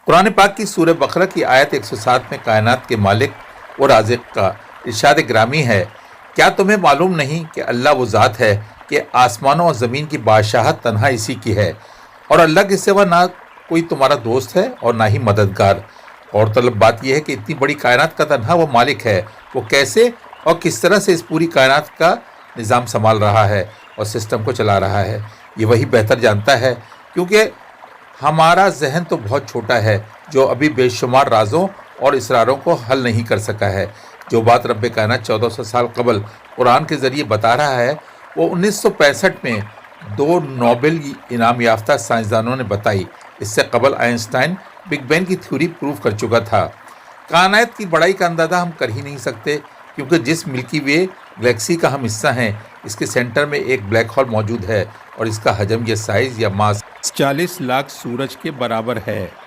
कुरान पाक की सूरह बकरा की आयत 107 में कायनात के मालिक और राज़िक का इरशाद ग्रामी है, क्या तुम्हें मालूम नहीं कि अल्लाह वो ज़ात है कि आसमानों और ज़मीन की बादशाहत तन्हा इसी की है और अल्लाह के सिवा ना कोई तुम्हारा दोस्त है और ना ही मददगार। और तलब बात यह है कि इतनी बड़ी कायनात का तन्हा वो मालिक है, वो कैसे और किस तरह से इस पूरी कायनात का निज़ाम संभाल रहा है और सिस्टम को चला रहा है, ये वही बेहतर जानता है, क्योंकि हमारा जहन तो बहुत छोटा है जो अभी बेशुमार राजों और इसरारों को हल नहीं कर सका है। जो बात रब्बे कायनात 1400 साल कबल कुरान के ज़रिए बता रहा है, वो 1965 में 2 नोबेल इनाम याफ्ता साइंसदानों ने बताई। इससे कबल आइंस्टाइन बिग बैंग की थ्योरी प्रूव कर चुका था। कायनात की बड़ाई का अंदाज़ा हम कर ही नहीं सकते, क्योंकि जिस मिल्की वे गैलेक्सी का हम हिस्सा हैं, इसके सेंटर में एक ब्लैक होल मौजूद है और इसका हजम या साइज़ या मास 40 लाख सूरज के बराबर है।